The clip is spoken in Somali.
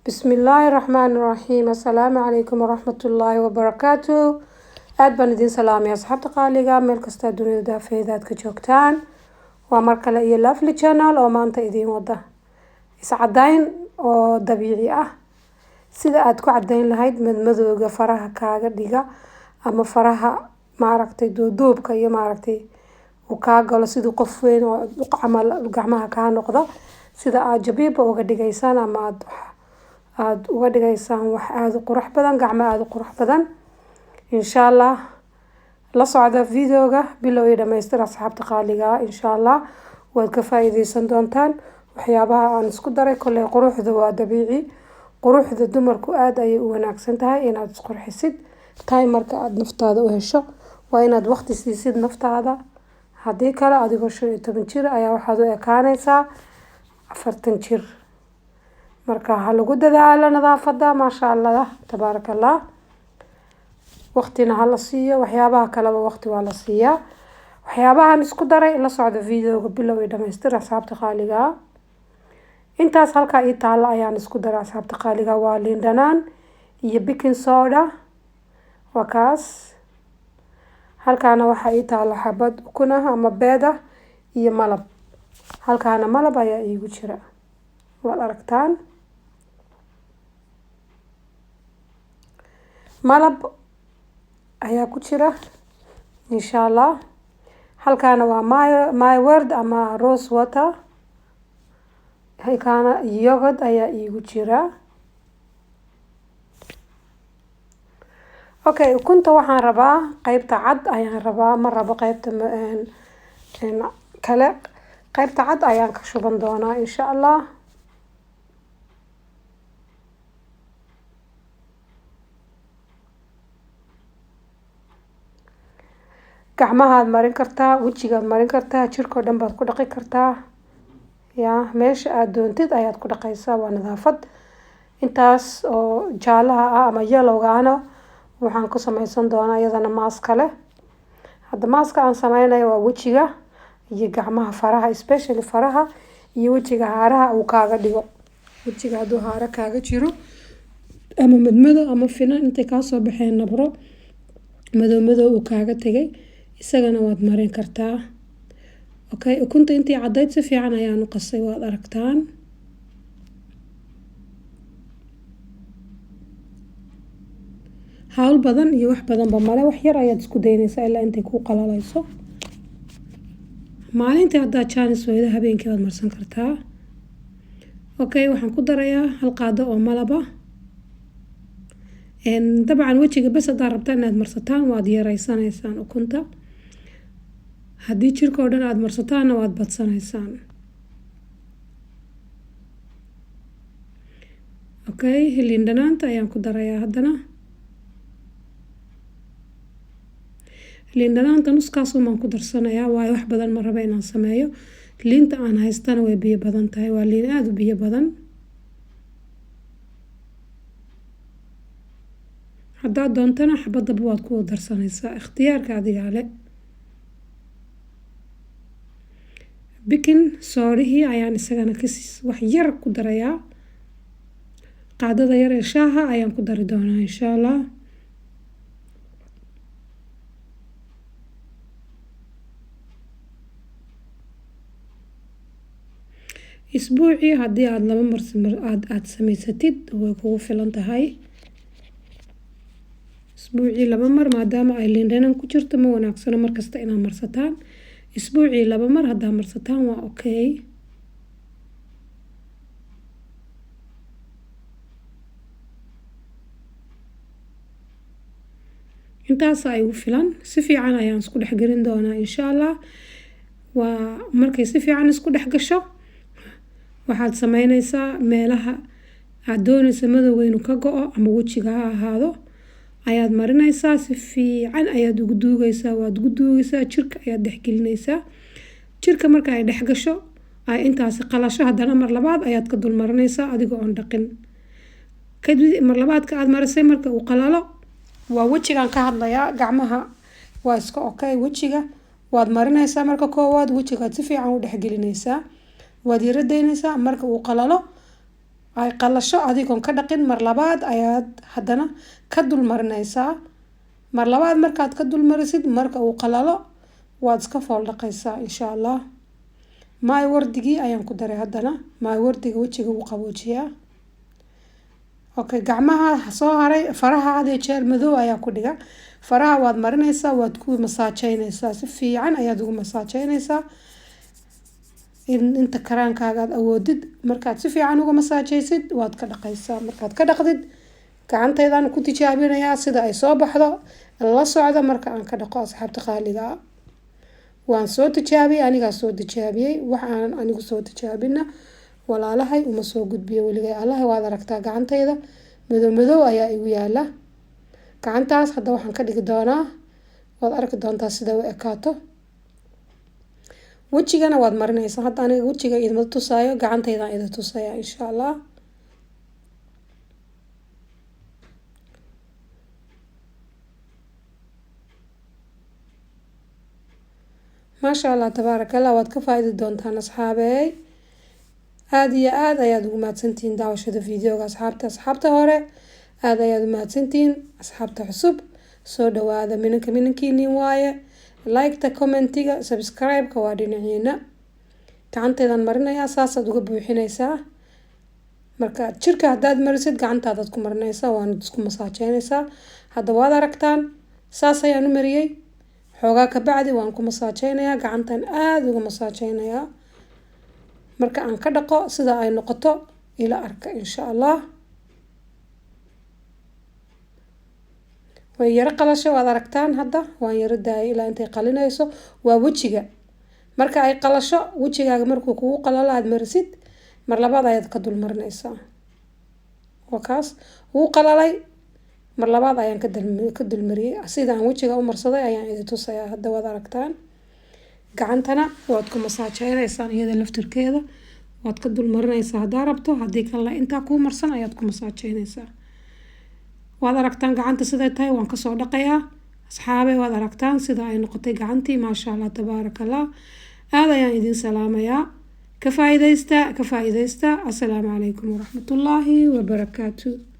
بسم الله الرحمن الرحيم السلام عليكم ورحمة الله وبركاته aad baan idin salaamay asxaabta qaaliga meel kasta dunida daafeeda aad ka joogtaan waa mar kale iyo Lovely Channel oo maanta idin wada iscadayn oo dabiici ah sida aad ku cadayn lahayd madmadowga faraha kaaga dhiga ama faraha maaragtay duubka iyo maaragtay uu ka galo sidii qof weyn oo camal gacmaha ka noqdo sida aad jabiiba uga dhigaysaan ama aad uga dhigaysaan wax aad u qurux badan gacmo aad u qurux badan insha Allah la socda videoga bilow iyo dhamaystir asxaabta qaaliga insha Allah waad ka faa'iideysan doontaan waxyaabaha aan isku daray kulay quruxda waa dabiici quruxda dumarku aad ay u wanaagsan tahay inaad isqurxisid timerka aad naftaada u hesho waa inaad waqti siisid naftaada haddii kale adigoo 15 jir ayaa waxaad u ekaanaysaa 40 jir marka ha lagu dadaalo nadaafada ma sha Allah tabarakallah waqtina hala siiyo waxyaabaha kale waqti waa la siiyaa waxyaabahan isku daray la socda videoga bilow iyo dhamaystir asxaabta qaaliga intaas halka ay taala ayaan isku daray asxaabta qaaliga waa liin dhanaan iyo baking soda wakaas halkaana waxa ay taala xabad ukun ama beeda iyo malab halkaana malab ayaa iigu jira waad aragtaan malab ayaa ku jira insha Allah halkaana waa my word ama rose water halkaana yogurt ayaa iigu jira okay ukunta waxaan rabaa qaybta cad ayaan rabaa ma rabo qaybta kale qaybta cad ayaan ka shuban doonaa insha Allah gacmahaad marin kartaa wajigaad marin kartaa jirka oo dhan baad ku dhaqi kartaa meesha aad doontid ayaad ku dhaqaysaa waa nadaafad intaas oo jaalaha ah ama yellow ana waxaan ku samaysan doonaa iyadana mask kale hadda mask aan sameynayo waa wajiga iyo gacmaha faraha especially faraha iyo wajiga haaraha uu kaaga dhigo wajiga haduu haara kaaga jiro ama madmadow ama finan intay ka soo baxeen nabro madow uu kaaga tagay isagana waad marin kartaa okay ukunta intii cadayd si fiican ayaan u qasay waad aragtaan hawl badan iyo wax badan ba male wax yar ayaad isku daynaysaa ilaa intay ku qalalayso maalintii hadda chance wayda habeenkii waad marsan kartaa okay waxaan ku darayaa hal qaado oo malaba dabcan wajiga bas hadaa rabtaan inaad marsataan waad yaraysanaysaan ukunta haddii jirka oo dhan aad marsataanna waad badsanaysaan okay liin dhanaanta ayaan ku darayaa haddana liin dhanaanta nuskaas umaan ku darsanayaa waayo wax badan ma raba inaan sameeyo liinta aan haystana way biyo badan tahay waa liin aad u biyo badan haddaad doontana xabadaba waad ku darsanaysaa ikhtiyaarka adiga leh baking soodihii ayaan isagana wax yar ku darayaa qaadada yar ee shaaha ayaan ku dari doonaa insha Allah isbuucii haddii aad laba mar aad samaysatid way kugu filan tahay isbuucii laba mar maadaama ay liin dhanaan ku jirto ma wanaagsano markasta inaad marsataan isbuucii laba mar haddaa marsataan waa okay intaas ay ugu filan si fiican ayaan isku dhex gelin doonaa insha Allah waa markay si fiican isku dhex gasho waxaad sameynaysaa meelaha aad doonayso madowga inuu ka go'o ama wajiga ha ahaado ayaad marinaysaa si fiican ayaad ugu duugaysaa waad ugu duugaysaa jirka ayaad dhex gelinaysaa jirka marka ay dhex gasho ay intaas qalasho haddana mar labaad ayaad ka dul marinaysaa adigoo aan dhaqin kadib mar labaadka aad marisay marka uu qalalo waa wajigan ka hadlayaa gacmaha waa iska okay wajiga waad marinaysaa marka koowaad wajigaad si fiican u dhex gelinaysaa waad yara daynaysaa marka uu qalalo ay qalasho adigoon ka dhaqin mar labaad ayaad haddana ka dul marinaysaa. mar labaad markaad ka dul marisid marka uu qalalo waad iska fool dhaqaysaa insha allah. maay wardigii ayaan ku daray haddana. maay wardiga wejiga wuu qaboojiyaa. okay, gacmaha soo haray faraha had iyo jeer madow ayaa ku dhiga. faraha waad marinaysaa, waad ku masaajeynaysaa, si fiican ayaad ugu masaajeynaysaa inta karaankaaga aad awoodid. markaad si fiican uga masaajeysid waad ka dhaqaysaa. markaad ka dhaqdid gacantaydan ku tijaabinayaa sida ay soo baxdo. la socda marka aan ka dhaqo asxaabta qaaliga ah. waan soo tijaabiyey, anigaa soo tijaabiyey. wax aan anigu soo tijaabina walaalahay uma soo gudbiyo weligay. allahay waad aragtaa gacantayda madow ayaa igu yaala. gacantaas hadda waxaan ka dhigi doonaa, waad arki doontaa sida u ekaato. wejigana waad marinaysaa. hadda aniga wejiga idima tusaayo, gacantaydan ida tusaya insha allah. maasha allah tabaaraka allah. waad ka faa'iidi doontaan asxaabey. aada iyo aada ayaad ugu mahadsantihiin daawashada videoga asxaabta hore aada ayaad u mahadsantihiin. asxaabta cusub soo dhawaada, minankiiniin waaye. like-ta, commentiga, subscribe-ka waa dhinaciina. gacantaydan marinayaa, saasaad uga buuxinaysaa. marka jirka haddaad marisid gacantaadaad ku marinaysaa, waana isku masaajeynaysaa. hadda waad aragtaan saas ayaan u mariyey. xoogaa ka bacdi waan ku masaajeynayaa, gacantan aada uga masaajeynayaa. marka aan ka dhaqo sida ay noqoto ila arka insha allah. way yaro qalasho waad aragtaan. hadda waan yaro daayay ilaa intay qalinayso. waa wejiga marka ay qalasho, wejigaaga markuu kugu qalalo aada marisid mar labaad ayaad ka dul marinaysaa. waa kaas wuu qalalay, mar labaad ayaan ka dul mariyey. sida aan wejiga u marsaday ayaan idin tusayaa. hadda waad aragtaan gacantana waad ku masaajeynaysaa iyada laftirkeeda. waad ka dul marinaysaa haddaa rabto, haddii kalena intaa kuu marsan ayaad ku masaajeynaysaa. waad aragtaan gacanta siday tahay. waan kasoo dhaqayaa asxaabey. waad aragtaan sida ay noqotay gacantii. maasha allah tabaaraka allah. aada ayaan idin salaamayaa. ka faa'iidaysta. assalaamu calaykum waraxmatullaahi wabarakaatu.